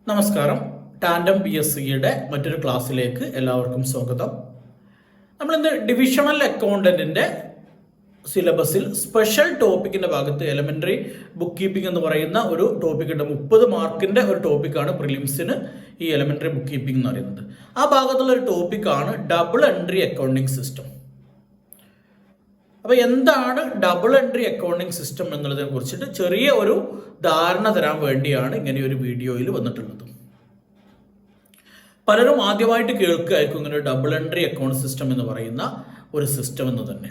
നമസ്കാരം. ടാൻഡം PSCയുടെ മറ്റൊരു ക്ലാസ്സിലേക്ക് എല്ലാവർക്കും സ്വാഗതം. നമ്മളിന്ന് ഡിവിഷണൽ അക്കൗണ്ടന്റിന്റെ സിലബസിൽ സ്പെഷ്യൽ ടോപ്പിക്കിന്റെ ഭാഗത്ത് എലമെന്ററി ബുക്ക് കീപ്പിംഗ് എന്ന് പറയുന്ന ഒരു ടോപ്പിക് ഉണ്ട്. 30 മാർക്കിന്റെ ഒരു ടോപ്പിക്കാണ് പ്രിലിംസിന് ഈ എലമെന്ററി ബുക്ക് കീപ്പിംഗ് എന്ന് പറയുന്നത്. ആ ഭാഗത്തുള്ള ഒരു ടോപ്പിക്കാണ് ഡബിൾ എൻട്രി അക്കൗണ്ടിംഗ് സിസ്റ്റം. അപ്പോൾ എന്താണ് ഡബിൾ എൻട്രി അക്കൗണ്ടിംഗ് സിസ്റ്റം എന്നുള്ളതിനെ കുറിച്ചിട്ട് ചെറിയ ഒരു ധാരണ തരാൻ വേണ്ടിയാണ് ഇങ്ങനെ ഒരു വീഡിയോയിൽ വന്നിട്ടുള്ളത്. പലരും ആദ്യമായിട്ട് കേൾക്കുകയായിരിക്കും ഇങ്ങനെ ഒരു ഡബിൾ എൻട്രി അക്കൗണ്ട് സിസ്റ്റം എന്ന് പറയുന്ന ഒരു സിസ്റ്റം എന്ന് തന്നെ.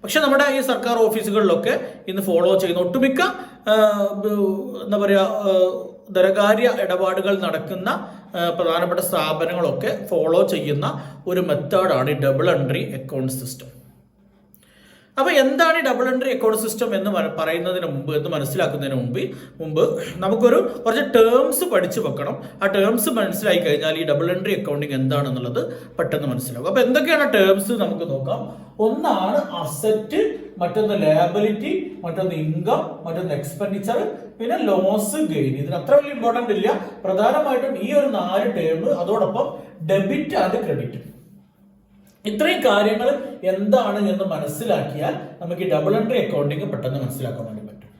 പക്ഷെ നമ്മുടെ ഈ സർക്കാർ ഓഫീസുകളിലൊക്കെ ഇന്ന് ഫോളോ ചെയ്യുന്ന ഒട്ടുമിക്ക എന്താ പറയുക ധനകാര്യ ഇടപാടുകൾ നടക്കുന്ന പ്രധാനപ്പെട്ട സ്ഥാപനങ്ങളൊക്കെ ഫോളോ ചെയ്യുന്ന ഒരു മെത്തേഡാണ് ഈ ഡബിൾ എൻട്രി അക്കൗണ്ട് സിസ്റ്റം. അപ്പോൾ എന്താണ് ഈ ഡബിൾ എൻട്രി അക്കൗണ്ട് സിസ്റ്റം എന്ന് പറയുന്നതിന് മുമ്പ്, എന്ന് മനസ്സിലാക്കുന്നതിന് മുമ്പ് നമുക്കൊരു കുറച്ച് ടേംസ് പഠിച്ചു വെക്കണം. ആ ടേംസ് മനസ്സിലായി കഴിഞ്ഞാൽ ഈ ഡബിൾ എൻട്രി അക്കൗണ്ടിങ് എന്താണെന്നുള്ളത് പെട്ടെന്ന് മനസ്സിലാവും. അപ്പോൾ എന്തൊക്കെയാണ് ടേംസ് നമുക്ക് നോക്കാം. ഒന്നാണ് അസറ്റ്, മറ്റൊന്ന് ലയബിലിറ്റി, മറ്റൊന്ന് ഇൻകം, മറ്റൊന്ന് എക്സ്പെൻഡിച്ചർ, പിന്നെ ലോസ് ഗെയിൻ. ഇതിന് അത്ര വലിയ ഇമ്പോർട്ടൻ്റ് ഇല്ല. പ്രധാനമായിട്ടും ഈ ഒരു 4 ടേം, അതോടൊപ്പം ഡെബിറ്റ് ആൻഡ് ക്രെഡിറ്റ്. ഇത്രയും കാര്യങ്ങൾ എന്താണ് എന്ന് മനസ്സിലാക്കിയാൽ നമുക്ക് ഈ ഡബിൾ എൻട്രി അക്കൗണ്ടിങ് പെട്ടെന്ന് മനസ്സിലാക്കാൻ വേണ്ടി പറ്റും.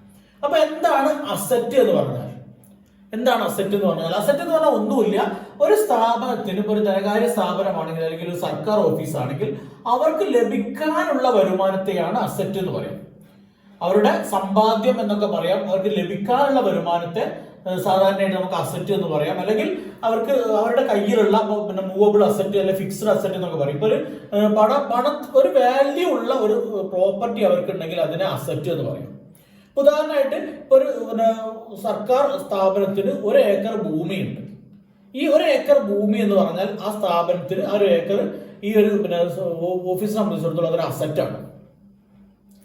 അപ്പൊ എന്താണ് അസറ്റ് എന്ന് പറഞ്ഞാൽ? അസറ്റ് എന്ന് പറഞ്ഞാൽ ഒന്നുമില്ല. ഒരു സ്ഥാപനത്തിന്, ഒരു ധനകാര്യ സ്ഥാപനമാണെങ്കിൽ അല്ലെങ്കിൽ ഒരു സർക്കാർ ഓഫീസ് ആണെങ്കിൽ അവർക്ക് ലഭിക്കാനുള്ള വരുമാനത്തെയാണ് അസറ്റ് എന്ന് പറയാം. അവരുടെ സമ്പാദ്യം എന്നൊക്കെ പറയാം. അവർക്ക് ലഭിക്കാനുള്ള വരുമാനത്തെ സാധാരണയായിട്ട് നമുക്ക് അസറ്റ് എന്ന് പറയാം. അല്ലെങ്കിൽ അവർക്ക് അവരുടെ കയ്യിലുള്ള പിന്നെ മൂവബിൾ അസറ്റ് അല്ലെങ്കിൽ ഫിക്സ്ഡ് അസറ്റ് എന്നൊക്കെ പറയും. ഇപ്പൊ ഒരു വാല്യൂ ഉള്ള ഒരു പ്രോപ്പർട്ടി അവർക്ക് ഉണ്ടെങ്കിൽ അതിനെ അസറ്റ് എന്ന് പറയും. ഉദാഹരണമായിട്ട് ഒരു സർക്കാർ സ്ഥാപനത്തിന് 1 ഏക്കർ ഭൂമിയുണ്ട്. ഈ 1 ഏക്കർ ഭൂമി എന്ന് പറഞ്ഞാൽ ആ സ്ഥാപനത്തിന് ആ 1 ഏക്കർ ഈ ഒരു ഓഫീസിനെ സംബന്ധിച്ചിടത്തോളം അതൊരു അസറ്റാണ്.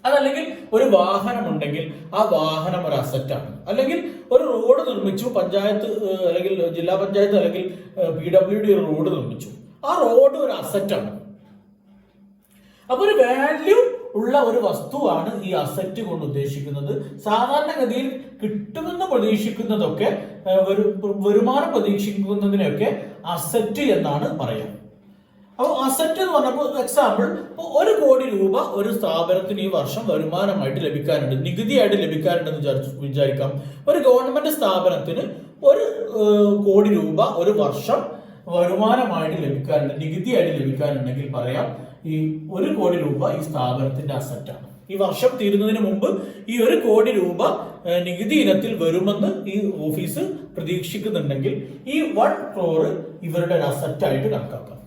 അതല്ലെങ്കിൽ ഒരു വാഹനം ഉണ്ടെങ്കിൽ ആ വാഹനം ഒരു അസറ്റാണ്. അല്ലെങ്കിൽ ഒരു റോഡ് നിർമ്മിച്ചു, പഞ്ചായത്ത് അല്ലെങ്കിൽ ജില്ലാ പഞ്ചായത്ത് അല്ലെങ്കിൽ PWD ഒരു റോഡ് നിർമ്മിച്ചു, ആ റോഡ് ഒരു അസറ്റാണ്. അപ്പൊ ഒരു വാല്യൂ ഉള്ള ഒരു വസ്തുവാണ് ഈ അസറ്റ് കൊണ്ട് ഉദ്ദേശിക്കുന്നത്. സാധാരണഗതിയിൽ കിട്ടുമെന്ന് പ്രതീക്ഷിക്കുന്നതൊക്കെ, വരുമാനം പ്രതീക്ഷിക്കുന്നതിനൊക്കെ അസറ്റ് എന്നാണ് പറയാം. അപ്പോൾ അസറ്റ് എന്ന് പറഞ്ഞപ്പോൾ എക്സാമ്പിൾ, 1 കോടി രൂപ ഒരു സ്ഥാപനത്തിന് ഈ വർഷം വരുമാനമായിട്ട് ലഭിക്കാനുണ്ട്, നികുതിയായിട്ട് ലഭിക്കാനുണ്ടെന്ന് വിചാരിക്കാം. ഒരു ഗവൺമെന്റ് സ്ഥാപനത്തിന് 1 കോടി രൂപ ഒരു വർഷം വരുമാനമായിട്ട് ലഭിക്കാനുണ്ട്, നികുതിയായിട്ട് ലഭിക്കാനുണ്ടെങ്കിൽ പറയാം ഈ 1 കോടി രൂപ ഈ സ്ഥാപനത്തിന്റെ അസറ്റാണ്. ഈ വർഷം തീരുന്നതിന് മുമ്പ് ഈ 1 കോടി രൂപ നികുതി ഇനത്തിൽ വരുമെന്ന് ഈ ഓഫീസ് പ്രതീക്ഷിക്കുന്നുണ്ടെങ്കിൽ ഈ 1 crore ഇവരുടെ ഒരു അസറ്റായിട്ട് കണക്കാക്കാം.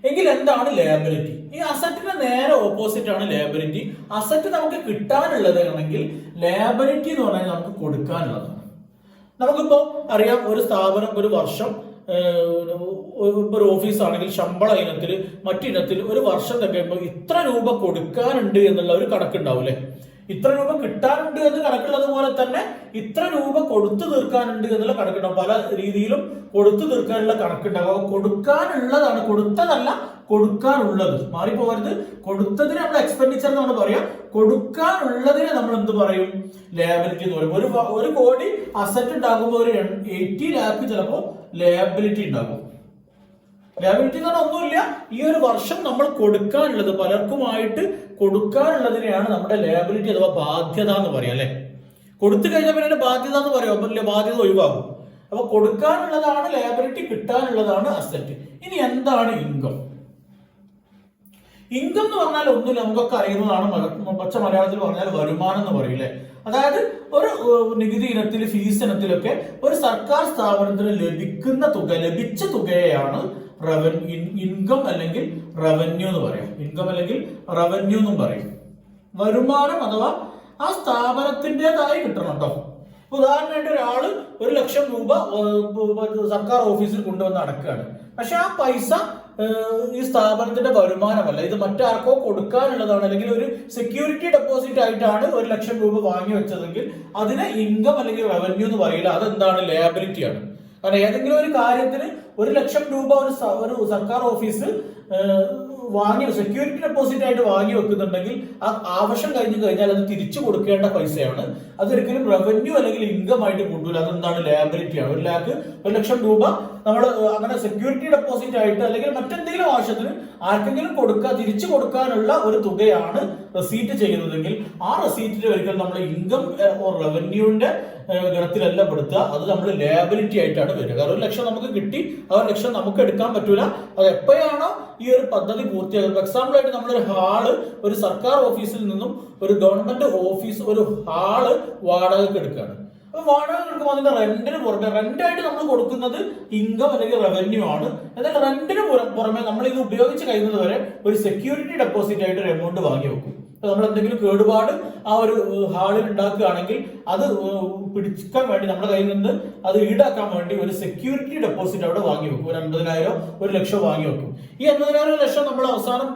എങ്കിൽ എന്താണ് ലയബിലിറ്റി? ഈ അസറ്റിന്റെ നേരെ ഓപ്പോസിറ്റ് ആണ് ലയബിലിറ്റി. അസറ്റ് നമുക്ക് കിട്ടാനുള്ളത് ആണെങ്കിൽ ലയബിലിറ്റി എന്ന് പറഞ്ഞാൽ നമുക്ക് കൊടുക്കാനുള്ളതാണ്. നമുക്കിപ്പോ അറിയാം, ഒരു സ്ഥാപനം ഒരു വർഷം, ഒരു ഓഫീസ് ആണെങ്കിൽ ശമ്പള ഇനത്തിൽ മറ്റിനത്തിൽ ഒരു വർഷം കഴിയുമ്പോൾ ഇത്ര രൂപ കൊടുക്കാനുണ്ട് എന്നുള്ള ഒരു കണക്കുണ്ടാവും. ഇത്ര രൂപ കിട്ടാനുണ്ട് എന്ന് കണക്കുള്ളത് പോലെ തന്നെ ഇത്ര രൂപ കൊടുത്തു തീർക്കാനുണ്ട് എന്നുള്ള കണക്കുണ്ടാവും. പല രീതിയിലും കൊടുത്തു തീർക്കാനുള്ള കണക്കുണ്ടാവും. കൊടുക്കാനുള്ളതാണ്, കൊടുത്തതല്ല കൊടുക്കാനുള്ളത്. മാറിപ്പോകരുത്. കൊടുത്തതിന് നമ്മൾ എക്സ്പെൻഡിച്ചർ എന്നാണ് പറയാം. കൊടുക്കാനുള്ളതിനെ നമ്മൾ എന്ത് പറയും? ലയബിലിറ്റി എന്ന് പറയും. ഒരു കോടി അസറ്റ് ഉണ്ടാകുമ്പോൾ ഒരു 80 lakh ചിലപ്പോൾ ലയബിലിറ്റി ഉണ്ടാകും. ലയബിലിറ്റി എന്ന് പറഞ്ഞാൽ ഒന്നുമില്ല, ഈ ഒരു വർഷം നമ്മൾ കൊടുക്കാനുള്ളത്, പലർക്കുമായിട്ട് കൊടുക്കാനുള്ളതിനെയാണ് നമ്മുടെ ലയബിലിറ്റി അഥവാ ബാധ്യത എന്ന് പറയാം. അല്ലെ, കൊടുത്തു കഴിഞ്ഞാൽ പിന്നെ ബാധ്യത എന്ന് പറയും. അപ്പൊ ബാധ്യത ഒഴിവാകും. അപ്പൊ കൊടുക്കാനുള്ളതാണ് ലയബിലിറ്റി, കിട്ടാനുള്ളതാണ് അസറ്റ്. ഇനി എന്താണ് ഇൻകം? ഇൻകം എന്ന് പറഞ്ഞാൽ ഒന്നുമില്ല, നമുക്കൊക്കെ അറിയുന്നതാണ്. പച്ച മലയാളത്തിൽ പറഞ്ഞാൽ വരുമാനം എന്ന് പറയില്ലേ. അതായത് ഒരു നികുതി ഇനത്തിൽ, ഫീസ് ഇനത്തിലൊക്കെ ഒരു സർക്കാർ സ്ഥാപനത്തിന് ലഭിക്കുന്ന തുക, ലഭിച്ച തുകയാണ് ഇൻകം അല്ലെങ്കിൽ റവന്യൂ എന്ന് പറയാം. ഇൻകം അല്ലെങ്കിൽ റവന്യൂ എന്നും പറയും. വരുമാനം അഥവാ ആ സ്ഥാപനത്തിൻ്റെതായി കിട്ടണം കേട്ടോ. ഉദാഹരണമായിട്ട് ഒരാള് 1 ലക്ഷം രൂപ സർക്കാർ ഓഫീസിൽ കൊണ്ടുവന്ന് അടക്കുകയാണ്. പക്ഷെ ആ പൈസ ഈ സ്ഥാപനത്തിന്റെ വരുമാനമല്ല, ഇത് മറ്റാർക്കോ കൊടുക്കാനുള്ളതാണ്. അല്ലെങ്കിൽ ഒരു സെക്യൂരിറ്റി ഡെപ്പോസിറ്റ് ആയിട്ടാണ് 1 ലക്ഷം രൂപ വാങ്ങി വെച്ചതെങ്കിൽ അതിനെ ഇൻകം അല്ലെങ്കിൽ റവന്യൂ എന്ന് പറയില്ല. അതെന്താണ്? ലയബിലിറ്റി ആണ്. കാരണം ഏതെങ്കിലും ഒരു കാര്യത്തിന് 1 ലക്ഷം രൂപ ഒരു സർക്കാർ ഓഫീസ് സെക്യൂരിറ്റി ഡെപ്പോസിറ്റ് ആയിട്ട് വാങ്ങി വെക്കുന്നുണ്ടെങ്കിൽ ആ ആവശ്യം കഴിഞ്ഞു കഴിഞ്ഞാൽ അത് തിരിച്ചു കൊടുക്കേണ്ട പൈസയാണ്. അതൊരിക്കലും റവന്യൂ അല്ലെങ്കിൽ ഇൻകം ആയിട്ട് കൂട്ടൂല. അതെന്താണ്? ലയബിലിറ്റിയാണ്. 1,00,000 രൂപ നമ്മൾ അങ്ങനെ സെക്യൂരിറ്റി ഡെപ്പോസിറ്റ് ആയിട്ട് അല്ലെങ്കിൽ മറ്റെന്തെങ്കിലും ആവശ്യത്തിന് ആർക്കെങ്കിലും തിരിച്ചു കൊടുക്കാനുള്ള ഒരു തുകയാണ് റെസീറ്റ് ചെയ്യുന്നതെങ്കിൽ ആ റെസീറ്റിൽ ഒരിക്കലും നമ്മൾ ഇൻകം റവന്യൂവിന്റെ ഗണത്തിലല്ല പെടുത്തുക. അത് നമ്മൾ ലയബിലിറ്റി ആയിട്ടാണ് വരിക. കാരണം 1,00,000 നമുക്ക് കിട്ടി, ആ 1,00,000 നമുക്ക് എടുക്കാൻ പറ്റൂല. അത് എപ്പോഴാണോ ഈ ഒരു പദ്ധതി പൂർത്തിയാകുന്നത്. എക്സാമ്പിൾ ആയിട്ട് നമ്മളൊരു ഹാള് ഒരു സർക്കാർ ഓഫീസിൽ നിന്നും ഒരു ഗവൺമെന്റ് ഓഫീസ് ഒരു ഹാള് വാടകയ്ക്ക് എടുക്കുകയാണ്. അപ്പൊ വാടക എടുക്കുമ്പോൾ അതിന്റെ റെന്റിന് പുറമെ റെന്റായിട്ട് നമ്മൾ കൊടുക്കുന്നത് ഇൻകം അല്ലെങ്കിൽ റവന്യൂ ആണ്. എന്നാൽ റെന്റിന് പുറമെ നമ്മൾ ഇത് ഉപയോഗിച്ച് കഴിയുന്നത് വരെ ഒരു സെക്യൂരിറ്റി ഡെപ്പോസിറ്റ് ആയിട്ട് ഒരു എമൗണ്ട് വാങ്ങി വെക്കും. നമ്മൾ എന്തെങ്കിലും കേടുപാട് ആ ഒരു ഹാളിൽ ഉണ്ടാക്കുകയാണെങ്കിൽ അത് പിടിക്കാൻ വേണ്ടി നമ്മുടെ കയ്യിൽ നിന്ന് അത് ഈടാക്കാൻ വേണ്ടി ഒരു സെക്യൂരിറ്റി ഡെപ്പോസിറ്റ് അവിടെ വാങ്ങി വെക്കും. ഒരു 50,000 1,00,000 വാങ്ങി വെക്കും. ഈ 50,000 1,00,000 നമ്മൾ അവസാനം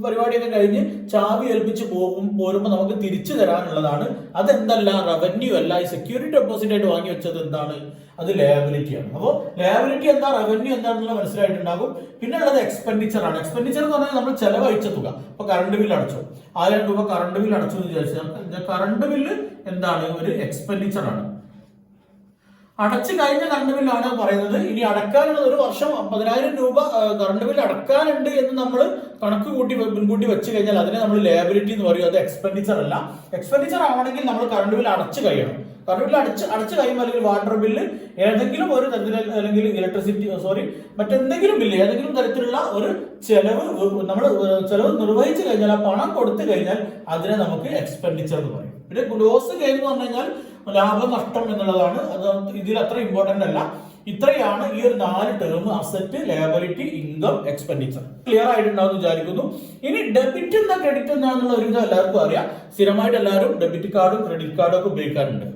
പരിപാടിയൊക്കെ കഴിഞ്ഞ് ചാവി ഏൽപ്പിച്ച് പോരുമ്പോൾ നമുക്ക് തിരിച്ചു തരാനുള്ളതാണ്. അതെന്തല്ല? റവന്യൂ അല്ല. ഈ സെക്യൂരിറ്റി ഡെപ്പോസിറ്റ് ആയിട്ട് വാങ്ങി വെച്ചത് എന്താണ്? അത് ലയബിലിറ്റിയാണ്. അപ്പോൾ ലയബിലിറ്റി എന്താ, റവന്യൂ എന്താണെന്നുള്ള മനസ്സിലായിട്ടുണ്ടാകും. പിന്നെ ഉള്ളത് എക്സ്പെൻഡിച്ചർ ആണ്. എക്സ്പെൻഡിച്ചർ എന്ന് പറഞ്ഞാൽ നമ്മൾ ചെലവഴിച്ച തുക. ഇപ്പൊ കറണ്ട് ബില്ല് അടച്ചു, 1000 രൂപ കറണ്ട് ബില്ല് അടച്ചു എന്ന് വിചാരിച്ചാൽ കറണ്ട് ബില്ല് എന്താണ്? ഒരു എക്സ്പെൻഡിച്ചർ ആണ്. അടച്ചു കഴിഞ്ഞ കറണ്ട് ബില്ലാണ് പറയുന്നത്. ഇനി അടക്കാനുള്ള ഒരു വർഷം 10,000 രൂപ കറണ്ട് ബില്ല് അടക്കാനുണ്ട് എന്ന് നമ്മൾ കണക്ക് മുൻകൂട്ടി വെച്ച് കഴിഞ്ഞാൽ അതിനെ നമ്മൾ ലയബിലിറ്റി എന്ന് പറയും. അത് എക്സ്പെൻഡിച്ചർ അല്ല. എക്സ്പെൻഡിച്ചർ ആവണമെങ്കിൽ നമ്മൾ കറണ്ട് ബില്ല് അടച്ചു കഴിയണം. കറണ്ട് ബില്ല് അടച്ചു കഴിയുമ്പോൾ അല്ലെങ്കിൽ വാട്ടർ ബില്ല് ഏതെങ്കിലും ഒരു തരത്തിൽ അല്ലെങ്കിൽ മറ്റെന്തെങ്കിലും ബില്ല് ഏതെങ്കിലും തരത്തിലുള്ള ഒരു ചെലവ് നിർവഹിച്ചു കഴിഞ്ഞാൽ ആ പണം കൊടുത്തു കഴിഞ്ഞാൽ അതിനെ നമുക്ക് എക്സ്പെൻഡിച്ചർ എന്ന് പറയും. പിന്നെ ലോസ് ഗെയിൻ എന്ന് പറഞ്ഞു കഴിഞ്ഞാൽ ലാഭം നഷ്ടം എന്നുള്ളതാണ്. അത് ഇതിൽ അത്ര ഇമ്പോർട്ടന്റ് അല്ല. ഇത്രയാണ് ഈ ഒരു 4 term: asset, liability, income, expenditure. Clear ആയിട്ടുണ്ടാവും വിചാരിക്കുന്നു. ഇനി ഡെബിറ്റ് എന്താ ക്രെഡിറ്റ് എന്താണെന്നുള്ള ഒരു ഇത് എല്ലാവർക്കും അറിയാം. സ്ഥിരമായിട്ട് എല്ലാവരും ഡെബിറ്റ് കാർഡും ക്രെഡിറ്റ് കാർഡും ഒക്കെ ഉപയോഗിക്കാറുണ്ട്.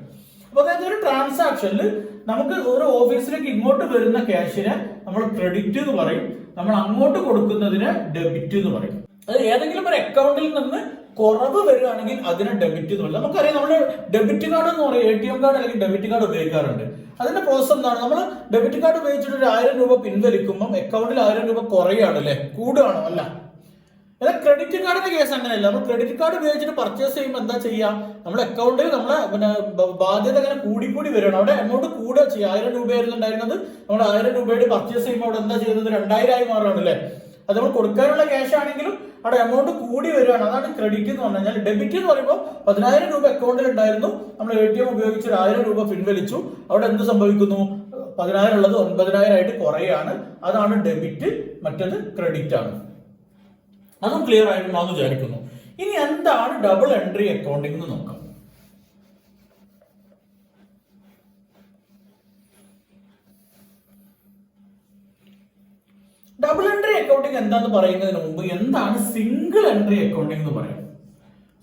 അപ്പൊ അതായത് ഒരു ട്രാൻസാക്ഷനിൽ നമുക്ക് ഒരു ഓഫീസിലേക്ക് ഇങ്ങോട്ട് വരുന്ന ക്യാഷിനെ നമ്മൾ ക്രെഡിറ്റ് എന്ന് പറയും, നമ്മൾ അങ്ങോട്ട് കൊടുക്കുന്നതിന് ഡെബിറ്റ് എന്ന് പറയും. അത് ഏതെങ്കിലും ഒരു അക്കൗണ്ടിൽ നിന്ന് കുറവ് വരികയാണെങ്കിൽ അതിനെ ഡെബിറ്റ് എന്ന് പറയും. നമുക്കറിയാം, നമ്മൾ ഡെബിറ്റ് കാർഡ് എന്ന് പറയും, ATM കാർഡ് അല്ലെങ്കിൽ ഡെബിറ്റ് കാർഡ് ഉപയോഗിക്കാറുണ്ട്. അതിന്റെ പ്രോസസ് എന്താണ്? നമ്മൾ ഡെബിറ്റ് കാർഡ് ഉപയോഗിച്ചിട്ട് ഒരു 1000 രൂപ പിൻവലിക്കുമ്പോൾ അക്കൗണ്ടിൽ 1000 രൂപ കുറയാണ് അല്ലെ, കൂടുകയാണോ? അല്ല. എന്നാൽ ക്രെഡിറ്റ് കാർഡിന്റെ കേസ് അങ്ങനെയല്ല. നമ്മൾ ക്രെഡിറ്റ് കാർഡ് ഉപയോഗിച്ചിട്ട് പർച്ചേസ് ചെയ്യുമ്പോൾ എന്താ ചെയ്യുക? നമ്മുടെ അക്കൗണ്ടിൽ നമ്മളെ ബാധ്യത അങ്ങനെ കൂടി വരികയാണ്. അവിടെ എമൗണ്ട് കൂടുക ചെയ്യുക. 1000 രൂപയായിരുന്നു ഉണ്ടായിരുന്നത്, നമ്മൾ 1000 രൂപയായിട്ട് പർച്ചേസ് ചെയ്യുമ്പോൾ അവിടെ എന്താ ചെയ്യുന്നത്? 2000 ആയി മാറുകയാണ് അല്ലേ. അത് നമ്മൾ കൊടുക്കാനുള്ള ക്യാഷ് ആണെങ്കിലും അവിടെ എമൗണ്ട് കൂടി വരികയാണ്. അതാണ് ക്രെഡിറ്റ് എന്ന് പറഞ്ഞു കഴിഞ്ഞാൽ. ഡെബിറ്റ് എന്ന് പറയുമ്പോൾ 10,000 രൂപ അക്കൗണ്ടിൽ ഉണ്ടായിരുന്നു, നമ്മൾ ATM ഉപയോഗിച്ച് 1000 രൂപ പിൻവലിച്ചു. അവിടെ എന്ത് സംഭവിക്കുന്നു? 10,000 ഉള്ളത് 9,000 ആയിട്ട് കുറയാണ്. അതാണ് ഡെബിറ്റ്. മറ്റത് ക്രെഡിറ്റ് ആണ്. അതും ക്ലിയർ ആയിട്ടുണ്ടാവും വിചാരിക്കുന്നു. ഇനി എന്താണ് ഡബിൾ എൻട്രി അക്കൗണ്ടിംഗ് എന്ന് നോക്കാം. ഡബിൾ എൻട്രി അക്കൗണ്ടിംഗ് എന്താന്ന് പറയുന്നതിന് മുമ്പ് എന്താണ് സിംഗിൾ എൻട്രി അക്കൗണ്ടിംഗ് എന്ന് പറയുന്നത്?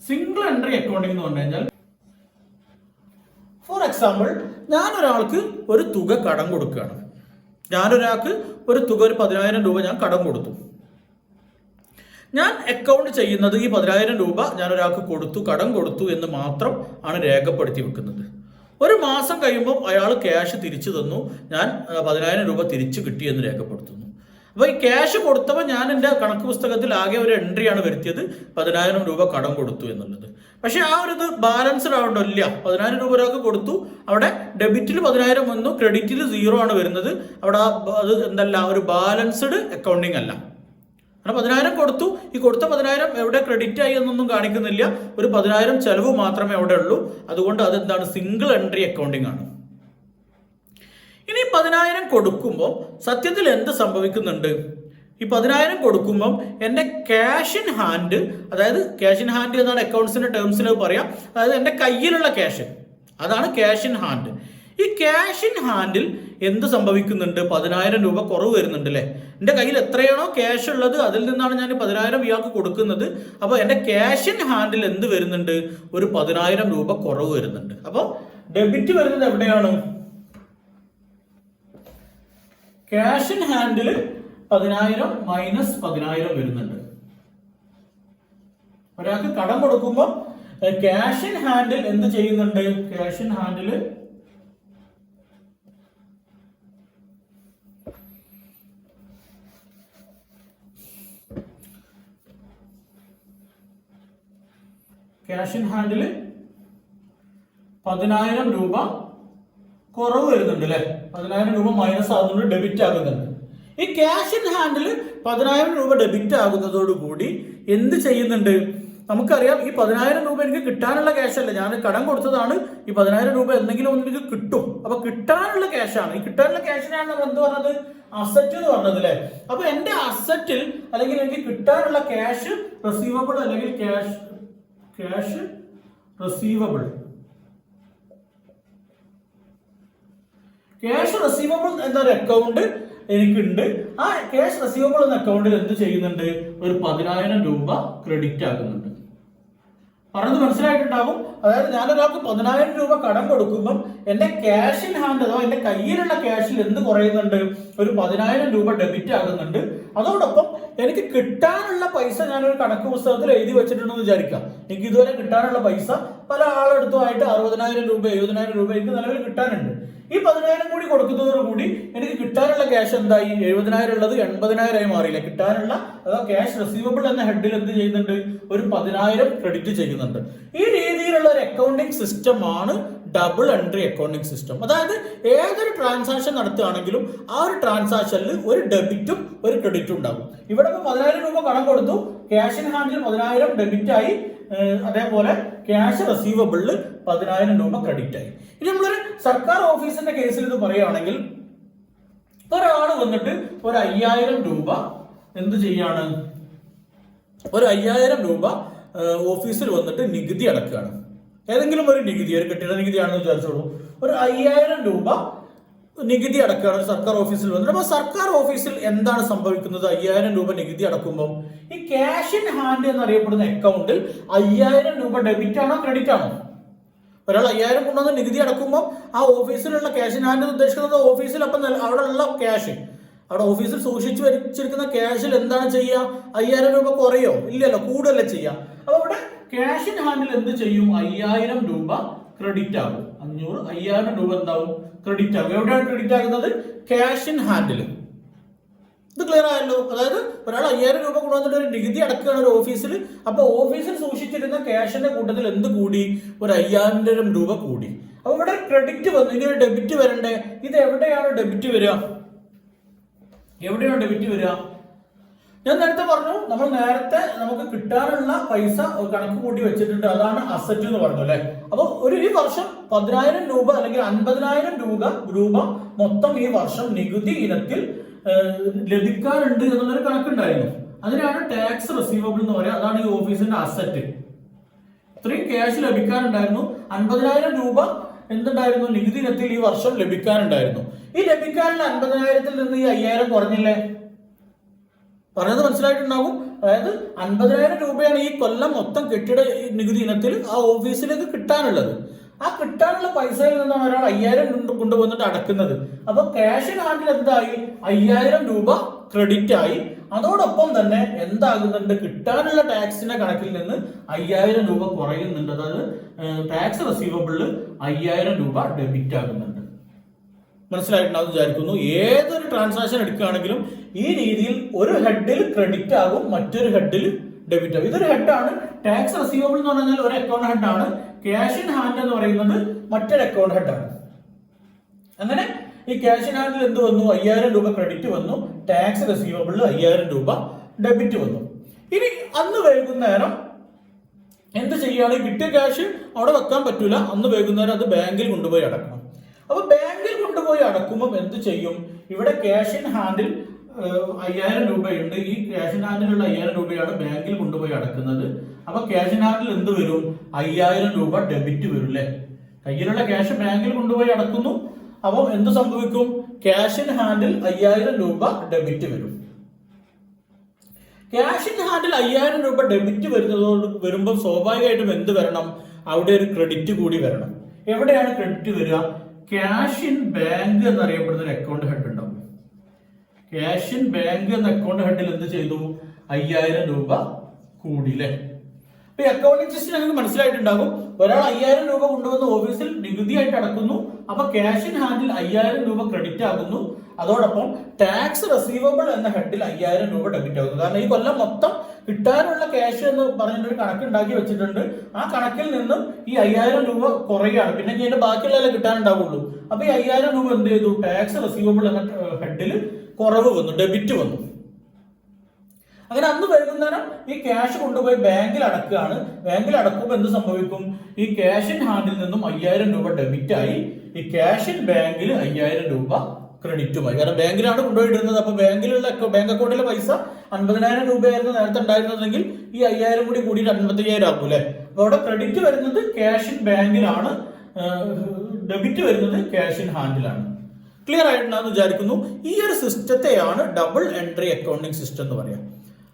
സിംഗിൾ എൻട്രി അക്കൗണ്ടിംഗ് എന്ന് പറഞ്ഞു കഴിഞ്ഞാൽ, ഫോർ എക്സാമ്പിൾ, ഞാനൊരാൾക്ക് ഒരു തുക കടം കൊടുക്കുകയാണ്. ഞാനൊരാൾക്ക് ഒരു തുക, ഒരു 10,000 രൂപ ഞാൻ കടം കൊടുത്തു. ഞാൻ അക്കൗണ്ട് ചെയ്യുന്നത് ഈ 10,000 രൂപ ഞാൻ ഒരാൾക്ക് കൊടുത്തു, കടം കൊടുത്തു എന്ന് മാത്രം ആണ് രേഖപ്പെടുത്തി വെക്കുന്നത്. ഒരു മാസം കഴിയുമ്പോൾ അയാൾ ക്യാഷ് തിരിച്ചു തന്നു, ഞാൻ 10,000 രൂപ തിരിച്ചു കിട്ടിയെന്ന് രേഖപ്പെടുത്തുന്നു. അപ്പോൾ ഈ ക്യാഷ് കൊടുത്തപ്പോൾ ഞാൻ എൻ്റെ കണക്ക് പുസ്തകത്തിൽ ആകെ ഒരു എൻട്രിയാണ് വരുത്തിയത്, 10,000 രൂപ കടം കൊടുത്തു എന്നുള്ളത്. പക്ഷെ ആ ഒരു ഇത് ബാലൻസ്ഡ് ആവണ്ടല്ല. 10,000 രൂപ ഒരാൾക്ക് കൊടുത്തു, അവിടെ ഡെബിറ്റിൽ 10,000 വന്നു, ക്രെഡിറ്റിൽ 0 ആണ് വരുന്നത്. അവിടെ അത് എന്തല്ല, ഒരു ബാലൻസ്ഡ് അക്കൗണ്ടിങ് അല്ല. 10,000 കൊടുത്തു, ഈ കൊടുത്ത 10,000 എവിടെ ക്രെഡിറ്റ് ആയി എന്നൊന്നും കാണിക്കുന്നില്ല. ഒരു 10,000 ചെലവ് മാത്രമേ അവിടെ ഉള്ളൂ. അതുകൊണ്ട് അതെന്താണ്? സിംഗിൾ എൻട്രി അക്കൗണ്ടിങ് ആണ്. ഇനി 10,000 കൊടുക്കുമ്പോൾ സത്യത്തിൽ എന്ത് സംഭവിക്കുന്നുണ്ട്? ഈ 10,000 കൊടുക്കുമ്പോൾ എൻ്റെ ക്യാഷ് ഇൻ ഹാൻഡ്, അതായത് ക്യാഷ് ഇൻ ഹാൻഡ് എന്നാണ് അക്കൗണ്ട്സിന്റെ ടേംസിൽ പറയാം. അതായത് എൻ്റെ കയ്യിലുള്ള ക്യാഷ്, അതാണ് ക്യാഷ് ഇൻ ഹാൻഡ്. ഈ ക്യാഷ് ഇൻ ഹാൻഡിൽ എന്ത് സംഭവിക്കുന്നുണ്ട്? 10,000 രൂപ കുറവ് വരുന്നുണ്ട് അല്ലേ. എൻ്റെ കയ്യിൽ എത്രയാണോ ക്യാഷ് ഉള്ളത് അതിൽ നിന്നാണ് ഞാൻ 10,000 ഇയാൾക്ക് കൊടുക്കുന്നത്. അപ്പോൾ എൻ്റെ ക്യാഷ് ഇൻ ഹാൻഡിൽ എന്ത് വരുന്നുണ്ട്? ഒരു 10,000 രൂപ കുറവ് വരുന്നുണ്ട്. അപ്പോൾ ഡെബിറ്റ് വരുന്നത് എവിടെയാണ്? ക്യാഷ് ഇൻ ഹാൻഡിൽ 10,000 മൈനസ് 10,000 വരുന്നുണ്ട്. ഒരാൾക്ക് കടം കൊടുക്കുമ്പോൾ ക്യാഷ് ഇൻ ഹാൻഡിൽ എന്ത് ചെയ്യുന്നുണ്ട്? Cash in handle cash in handle 10,000 രൂപ കുറവ് വരുന്നുണ്ട് അല്ലെ, 10,000 രൂപ മൈനസ് ആകുന്നുണ്ട്, ഡെബിറ്റ് ആകുന്നുണ്ട്. ഈ ക്യാഷ് ഇൻ ഹാൻഡിൽ 10,000 രൂപ ഡെബിറ്റ് ആകുന്നതോടുകൂടി എന്ത് ചെയ്യുന്നുണ്ട്? നമുക്കറിയാം ഈ 10,000 രൂപ എനിക്ക് കിട്ടാനുള്ള ക്യാഷ് അല്ല, ഞാൻ കടം കൊടുത്തതാണ്. ഈ 10,000 രൂപ എന്തെങ്കിലും ഒന്ന് എനിക്ക് കിട്ടും. അപ്പൊ കിട്ടാനുള്ള ക്യാഷാണ്. ഈ കിട്ടാനുള്ള ക്യാഷിനാണ് നമ്മൾ എന്ത് പറഞ്ഞത്? അസറ്റ് എന്ന് പറഞ്ഞത് അല്ലെ. അപ്പൊ എന്റെ അസറ്റിൽ അല്ലെങ്കിൽ എനിക്ക് കിട്ടാനുള്ള ക്യാഷ് റിസീവബിൾ അല്ലെങ്കിൽ ക്യാഷ് റിസീവബിൾ എന്നൊരു അക്കൗണ്ട് എനിക്കുണ്ട്. ആ ക്യാഷ് റിസീവബിൾ എന്ന അക്കൗണ്ടിൽ എന്ത് ചെയ്യുന്നുണ്ട്? ഒരു 10,000 രൂപ ക്രെഡിറ്റ് ആകുന്നുണ്ട്. പറഞ്ഞത് മനസ്സിലായിട്ടുണ്ടാവും. അതായത് ഞാനൊരാൾക്ക് 10,000 രൂപ കടം കൊടുക്കുമ്പം എന്റെ ക്യാഷ് ഇൻ ഹാൻഡ് അഥവാ എന്റെ കയ്യിലുള്ള ക്യാഷിൽ എന്ത് കുറയുന്നുണ്ട്? ഒരു 10,000 രൂപ ഡെബിറ്റ് ആകുന്നുണ്ട്. അതോടൊപ്പം എനിക്ക് കിട്ടാനുള്ള പൈസ ഞാനൊരു കണക്ക് പുസ്തകത്തിൽ എഴുതി വെച്ചിട്ടുണ്ടെന്ന് വിചാരിക്കാം. എനിക്ക് ഇതുവരെ കിട്ടാനുള്ള പൈസ പല ആളെടുത്തുമായിട്ട് 60,000 രൂപ 70,000 രൂപ എനിക്ക് നിലവിൽ കിട്ടാനുണ്ട്. ഈ 10,000 കൂടി കൊടുക്കുന്നതോടുകൂടി എനിക്ക് കിട്ടാനുള്ള ക്യാഷ് എന്തായി? 70,000 ഉള്ളത് 80,000 ആയി മാറിയില്ല. കിട്ടാനുള്ള അഥവാ ക്യാഷ് റിസീവബിൾ എന്ന ഹെഡിൽ എന്ത് ചെയ്യുന്നുണ്ട്? ഒരു 10,000 ക്രെഡിറ്റ് ചെയ്യുന്നുണ്ട്. ഈ രീതിയിലുള്ള ഒരു അക്കൗണ്ടിങ് സിസ്റ്റം ആണ് ഡബിൾ എൻട്രി അക്കൗണ്ടിങ് സിസ്റ്റം. അതായത് ഏതൊരു ട്രാൻസാക്ഷൻ നടത്തുകയാണെങ്കിലും ആ ഒരു ട്രാൻസാക്ഷനിൽ ഒരു ഡെബിറ്റും ഒരു ക്രെഡിറ്റും ഉണ്ടാകും. ഇവിടെ ഇപ്പോൾ 10,000 രൂപ കടം കൊടുത്തു, ക്യാഷ് ഇൻ ഹാൻഡിൽ 10,000 ഡെബിറ്റ് ആയി, അതേപോലെ ക്യാഷ് റിസീവബിളിൽ 10,000 രൂപ ക്രെഡിറ്റ് ആയി. ഇനി നമ്മളൊരു സർക്കാർ ഓഫീസിന്റെ കേസിൽ ഇത് പറയുകയാണെങ്കിൽ ഒരാൾ വന്നിട്ട് ഒരു 5,000 രൂപ എന്ത് ചെയ്യാണ്? ഒരു 5,000 രൂപ ഓഫീസിൽ വന്നിട്ട് നികുതി അടക്കുകയാണ്. ഏതെങ്കിലും ഒരു നികുതി, ഒരു കെട്ടിട നികുതിയാണെന്ന് വിചാരിച്ചോളൂ. ഒരു 5,000 രൂപ നികുതി അടക്കുകയാണ് ഒരു സർക്കാർ ഓഫീസിൽ വന്നിട്ട്. അപ്പൊ സർക്കാർ ഓഫീസിൽ എന്താണ് സംഭവിക്കുന്നത്? 5,000 രൂപ നികുതി അടക്കുമ്പോൾ ഈ ക്യാഷ് ഇൻ ഹാൻഡ് എന്നറിയപ്പെടുന്ന അക്കൗണ്ടിൽ 5,000 രൂപ ഡെബിറ്റ് ആണോ ക്രെഡിറ്റ് ആണോ? ഒരാൾ 5,000 കൊണ്ടുവന്ന് നികുതി അടക്കുമ്പോൾ ആ ഓഫീസിലുള്ള ക്യാഷ് ഇൻ ഹാൻഡ് ഉദ്ദേശിക്കുന്നത് ഓഫീസിൽ അപ്പം അവിടെ ഉള്ള ക്യാഷ്, അവിടെ ഓഫീസിൽ സൂക്ഷിച്ചു വെച്ചിരിക്കുന്ന ക്യാഷിൽ എന്താണ് ചെയ്യുക? 5,000 രൂപ കുറയോ? ഇല്ലല്ലോ, കൂടുതലല്ലേ ചെയ്യുക. അപ്പൊ ഇവിടെ ക്യാഷ് ഇൻ ഹാൻഡിൽ എന്ത് ചെയ്യും? 5,000 രൂപ ക്രെഡിറ്റ് ആകും. 5,000 രൂപ എന്താവും? ക്രെഡിറ്റ് ആകും. എവിടെയാണ് ക്രെഡിറ്റ് ആകുന്നത്? Cash in handle. ഇത് ക്ലിയർ ആയല്ലോ. അതായത് ഒരാൾ 5,000 രൂപ കൊണ്ടുവന്നിട്ട് ഒരു നികുതി അടക്കുകയാണ് ഒരു ഓഫീസിൽ. അപ്പൊ ഓഫീസിൽ സൂക്ഷിച്ചിരുന്ന ക്യാഷിന്റെ കൂട്ടത്തിൽ എന്ത് കൂടി? ഒരു 5,000 രൂപ കൂടി. അപ്പൊ ഇവിടെ ക്രെഡിറ്റ് വന്നു. ഇനി ഒരു ഡെബിറ്റ് വരണ്ടേ? ഇത് എവിടെയാണ് ഡെബിറ്റ് വരിക? എവിടെയാണ് ഡെബിറ്റ് വരിക? ഞാൻ നേരത്തെ പറഞ്ഞു, നമുക്ക് കിട്ടാനുള്ള പൈസ കണക്ക് കൂട്ടി വെച്ചിട്ടുണ്ട്, അതാണ് അസറ്റ് എന്ന് പറഞ്ഞു അല്ലെ. അപ്പൊ ഈ വർഷം 10,000 രൂപ അല്ലെങ്കിൽ 50,000 രൂപ മൊത്തം ഈ വർഷം നികുതി ഇനത്തിൽ ലഭിക്കാനുണ്ട് എന്നുള്ളൊരു കണക്കുണ്ടായിരുന്നു. അതിനാണ് ടാക്സ് റിസീവബിൾ എന്ന് പറയുക. അതാണ് ഈ ഓഫീസിന്റെ അസറ്റ്. ഇത്രയും ക്യാഷ് ലഭിക്കാനുണ്ടായിരുന്നു. 50,000 രൂപ എന്തുണ്ടായിരുന്നു? നികുതി ഇനത്തിൽ ഈ വർഷം ലഭിക്കാനുണ്ടായിരുന്നു. ഈ ലഭിക്കാനുള്ള 50,000-ൽ നിന്ന് ഈ 5,000 കുറഞ്ഞില്ലേ? പറഞ്ഞത് മനസ്സിലായിട്ടുണ്ടാവും. അതായത് 50,000 രൂപയാണ് ഈ കൊല്ലം മൊത്തം കെട്ടിട നികുതി ഇനത്തിൽ ആ ഓഫീസിലേക്ക് കിട്ടാനുള്ളത്. ആ കിട്ടാനുള്ള പൈസയിൽ നിന്നാണ് ഒരാൾ 5,000 കൊണ്ടുവന്നിട്ട് അടക്കുന്നത്. അപ്പൊ ക്യാഷ് ഇൻ ഹാൻഡിൽ എന്തായി? 5,000 രൂപ ക്രെഡിറ്റ് ആയി. അതോടൊപ്പം തന്നെ എന്താകുന്നുണ്ട്? കിട്ടാനുള്ള ടാക്സിന്റെ കണക്കിൽ നിന്ന് 5,000 രൂപ കുറയുന്നുണ്ട്. അതായത് ടാക്സ് റിസീവബിളിൽ 5,000 രൂപ ഡെബിറ്റ് ആകുന്നുണ്ട്. മനസ്സിലായിട്ടുണ്ടാവും വിചാരിക്കുന്നു. ഏതൊരു ട്രാൻസാക്ഷൻ എടുക്കുകയാണെങ്കിലും ഈ രീതിയിൽ ഒരു ഹെഡിൽ ക്രെഡിറ്റ് ആകും, മറ്റൊരു ഹെഡിൽ ഡെബിറ്റ് ആകും. ഇതൊരു ഹെഡാണ്. ടാക്സ് റിസീവബിൾ എന്ന് പറഞ്ഞാൽ ഒരു അക്കൗണ്ട് ഹെഡാണ്. ക്യാഷ് ഇൻ ഹാൻഡ് എന്ന് പറയുന്നത് മറ്റൊരു അക്കൗണ്ട് ഹെഡാണ്. അങ്ങനെ ഈ ക്യാഷ് ഇൻ ഹാൻഡിൽ എന്ത് വന്നു? 5,000 രൂപ ക്രെഡിറ്റ് വന്നു. ടാക്സ് റിസീവബിളിൽ 5,000 രൂപ ഡെബിറ്റ് വന്നു. ഇനി അന്ന് വൈകുന്നേരം എന്ത് ചെയ്യാണ്? കിട്ടിയ ക്യാഷ് അവിടെ വെക്കാൻ പറ്റൂല. അന്ന് വൈകുന്നേരം അത് ബാങ്കിൽ കൊണ്ടുപോയി അടക്കണം. അപ്പൊ ബാങ്കിൽ കൊണ്ടുപോയി അടക്കുമ്പോൾ എന്ത് ചെയ്യും? ഇവിടെ ക്യാഷ് ഇൻ ഹാൻഡിൽ 5,000 രൂപയുണ്ട്. ഈ ക്യാഷ് ഇൻ ഹാൻഡിലുള്ള 5,000 രൂപയാണ് ബാങ്കിൽ കൊണ്ടുപോയി അടക്കുന്നത്. അപ്പൊ ക്യാഷ് ഇൻ ഹാൻഡിൽ എന്ത് വരും? 5,000 രൂപ ഡെബിറ്റ് വരും അല്ലെ. കയ്യിലുള്ള ക്യാഷ് ബാങ്കിൽ കൊണ്ടുപോയി അടക്കുന്നു. അപ്പോൾ എന്ത് സംഭവിക്കും? ക്യാഷ് ഇൻ ഹാൻഡിൽ 5,000 രൂപ ഡെബിറ്റ് വരും. ക്യാഷ് ഇൻ ഹാൻഡിൽ 5,000 രൂപ ഡെബിറ്റ് വരുമ്പോൾ സ്വാഭാവികമായിട്ടും എന്ത് വരണം? അവിടെ ഒരു ക്രെഡിറ്റ് കൂടി വരണം. എവിടെയാണ് ക്രെഡിറ്റ് വരിക? ക്യാഷ് ഇൻ ബാങ്ക് എന്നറിയപ്പെടുന്ന ഒരു അക്കൗണ്ട് ഹെഡ് ഉണ്ടാവും. ക്യാഷ് ഇൻ ബാങ്ക് എന്ന അക്കൗണ്ട് ഹെഡിൽ എന്ത് ചെയ്തു? 5,000 രൂപ കൂടി അല്ലെ. അപ്പൊ ഈ അക്കൗണ്ടിംഗ് സിസ്റ്റം നിങ്ങൾക്ക് മനസ്സിലായിട്ടുണ്ടാകും. ഒരാൾ 5,000 രൂപ കൊണ്ടുവന്ന് ഓഫീസിൽ നികുതിയായിട്ട് അടക്കുന്നു. അപ്പൊ ക്യാഷ് ഇൻ ഹാൻഡിൽ 5,000 രൂപ ക്രെഡിറ്റ് ആകുന്നു. അതോടൊപ്പം ടാക്സ് റിസീവബിൾ എന്ന ഹെഡിൽ 5,000 രൂപ ഡെബിറ്റ് ആകുന്നു. കാരണം ഈ കൊല്ലം മൊത്തം കിട്ടാനുള്ള ക്യാഷ് എന്ന് പറഞ്ഞിട്ടൊരു കണക്ക് ഉണ്ടാക്കി വെച്ചിട്ടുണ്ട്. ആ കണക്കിൽ നിന്നും ഈ 5000 രൂപ കുറയുകയാണ്. പിന്നെ ഇതിന്റെ ബാക്കിയുള്ളതല്ലേ കിട്ടാനുണ്ടാവുള്ളൂ. അപ്പൊ ഈ 5000 രൂപ എന്ത് ചെയ്തു? ടാക്സ് റിസീവബിൾ എന്ന ഹെഡിൽ കുറവ് വന്നു, ഡെബിറ്റ് വന്നു. അങ്ങനെ അന്ന് വൈകുന്നേരം ഈ ക്യാഷ് കൊണ്ടുപോയി ബാങ്കിൽ അടക്കുകയാണ്. ബാങ്കിൽ അടക്കുമ്പോൾ എന്ത് സംഭവിക്കും? ഈ ക്യാഷ് ഇൻ ഹാൻഡിൽ നിന്നും 5000 രൂപ ഡെബിറ്റ് ആയി, ഈ ക്യാഷ് ഇൻ ബാങ്കിൽ 5000 രൂപ ക്രെഡിറ്റുമായി. കാരണം ബാങ്കിലാണ് കൊണ്ടുപോയിടുന്നത്. അപ്പൊ ബാങ്കിലുള്ള ബാങ്ക് അക്കൗണ്ടിലെ പൈസ 50000 രൂപയായിരുന്നു നേരത്തെ ഉണ്ടായിരുന്നതെങ്കിൽ ഈ 5000 കൂടി കൂടിയിട്ട് 55000 ആകും അല്ലെ. അപ്പൊ അവിടെ ക്രെഡിറ്റ് വരുന്നത് ക്യാഷ് ഇൻ ബാങ്കിലാണ്, ഡെബിറ്റ് വരുന്നത് ക്യാഷ് ഇൻ ഹാൻഡിലാണ്. ക്ലിയർ ആയിട്ടുണ്ടെന്ന് വിചാരിക്കുന്നു. ഈ ഒരു സിസ്റ്റത്തെയാണ് ഡബിൾ എൻട്രി അക്കൗണ്ടിങ് സിസ്റ്റം എന്ന് പറയാം.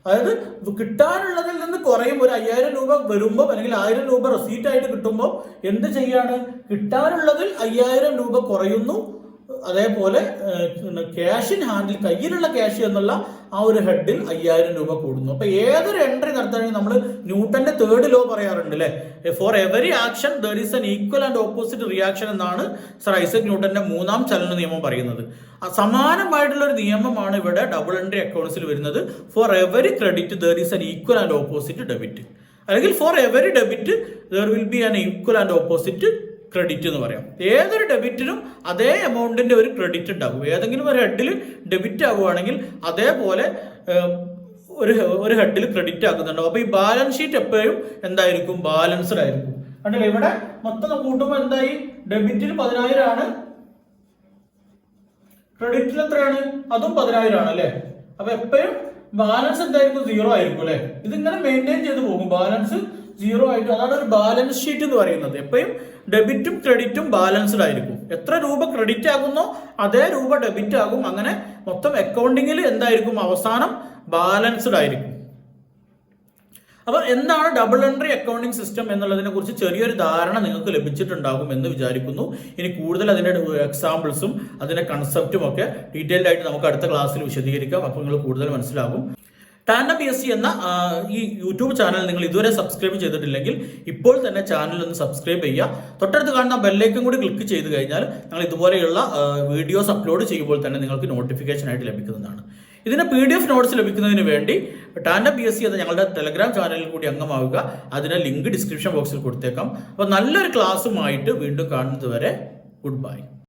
അതായത് കിട്ടാനുള്ളതിൽ നിന്ന് കുറയും. ഒരു 5000 രൂപ വരുമ്പോൾ അല്ലെങ്കിൽ 1000 രൂപ റെസീറ്റ് ആയിട്ട് കിട്ടുമ്പോൾ എന്ത് ചെയ്യാണ്? കിട്ടാനുള്ളതിൽ 5000 രൂപ കുറയുന്നു. അതേപോലെ ക്യാഷ് ഇൻ ഹാൻഡിൽ, കയ്യിലുള്ള ക്യാഷ് എന്നുള്ള ആ ഒരു ഹെഡിൽ 5000 രൂപ കൂടുന്നു. അപ്പൊ ഏതൊരു എൻട്രി നടത്തണമെങ്കിൽ നമ്മൾ ന്യൂട്ടന്റെ തേർഡ് ലോ പറയാറുണ്ട് അല്ലെ. For every action there is an equal and opposite reaction എന്നാണ് സർ ഐസക് ന്യൂട്ടന്റെ 3ാം ചലന നിയമം പറയുന്നത്. സമാനമായിട്ടുള്ള ഒരു നിയമമാണ് ഇവിടെ ഡബിൾ എൻട്രി അക്കൗണ്ട്സിൽ വരുന്നത്. For every credit there is an equal and opposite debit, അല്ലെങ്കിൽ for every debit there will be an equal and opposite credit എന്ന് പറയാം. ഏതൊരു ഡെബിറ്റിനും അതേ എമൗണ്ടിന്റെ ഒരു ക്രെഡിറ്റ് ഉണ്ടാകും. ഏതെങ്കിലും ഒരു ഹെഡിൽ ഡെബിറ്റ് ആകുവാണെങ്കിൽ അതേപോലെ ഒരു ഹെഡിൽ ക്രെഡിറ്റ് ആക്കുന്നുണ്ടാവും. അപ്പൊ ഈ ബാലൻസ് ഷീറ്റ് എപ്പോഴും എന്തായിരിക്കും? ബാലൻസ്ഡ് ആയിരിക്കും. കണ്ടില്ലേ, ഇവിടെ മൊത്തം കൂട്ടുമ്പോൾ എന്തായി? ഡെബിറ്റിൽ 10000 ആണ്, ക്രെഡിറ്റിൽ എത്രയാണ്? അതും 10000 ആണ് അല്ലെ. അപ്പൊ എപ്പോഴും ബാലൻസ് എന്തായിരിക്കും? 0 ആയിരിക്കും അല്ലെ. ഇതിങ്ങനെ മെയിൻറ്റെയിൻ ചെയ്ത് പോകും, ബാലൻസ് 0 ആയിട്ട്. അതാണ് ഒരു ബാലൻസ് ഷീറ്റ് എന്ന് പറയുന്നത്. എപ്പോഴും ഡെബിറ്റും ക്രെഡിറ്റും ബാലൻസ്ഡ് ആയിരിക്കും. എത്ര രൂപ ക്രെഡിറ്റ് ആകുന്നോ അതേ രൂപ ഡെബിറ്റ് ആകും. അങ്ങനെ മൊത്തം അക്കൗണ്ടിങ്ങിൽ എന്തായിരിക്കും? അവസാനം ബാലൻസ്ഡ് ആയിരിക്കും. അപ്പൊ എന്താണ് ഡബിൾ എൻട്രി അക്കൗണ്ടിങ് സിസ്റ്റം എന്നുള്ളതിനെ കുറിച്ച് ചെറിയൊരു ധാരണ നിങ്ങൾക്ക് ലഭിച്ചിട്ടുണ്ടാകും എന്ന് വിചാരിക്കുന്നു. ഇനി കൂടുതൽ അതിന്റെ എക്സാമ്പിൾസും അതിന്റെ കൺസെപ്റ്റും ഒക്കെ ഡീറ്റെയിൽഡ് ആയിട്ട് നമുക്ക് അടുത്ത ക്ലാസ്സിൽ വിശദീകരിക്കാം. അപ്പോൾ നിങ്ങൾ കൂടുതൽ മനസ്സിലാകും. ടാൻഡം PSC എന്ന ഈ യൂട്യൂബ് ചാനൽ നിങ്ങൾ ഇതുവരെ സബ്സ്ക്രൈബ് ചെയ്തിട്ടില്ലെങ്കിൽ ഇപ്പോൾ തന്നെ ചാനൽ ഒന്ന് സബ്സ്ക്രൈബ് ചെയ്യുക. തൊട്ടടുത്ത് കാണുന്ന ബെല്ലൈക്കൺ കൂടി ക്ലിക്ക് ചെയ്ത് കഴിഞ്ഞാൽ ഞങ്ങൾ ഇതുപോലെയുള്ള വീഡിയോസ് അപ്ലോഡ് ചെയ്യുമ്പോൾ തന്നെ നിങ്ങൾക്ക് നോട്ടിഫിക്കേഷൻ ആയിട്ട് ലഭിക്കുന്നതാണ്. ഇതിന് PDF നോട്ട്സ് ലഭിക്കുന്നതിന് വേണ്ടി ടാൻഡം PSC എന്ന ഞങ്ങളുടെ ടെലഗ്രാം ചാനലിൽ കൂടി അംഗമാവുക. അതിന് ലിങ്ക് ഡിസ്ക്രിപ്ഷൻ ബോക്സിൽ കൊടുത്തേക്കാം. അപ്പോൾ നല്ലൊരു ക്ലാസ്സുമായിട്ട് വീണ്ടും കാണുന്നത് വരെ ഗുഡ് ബൈ.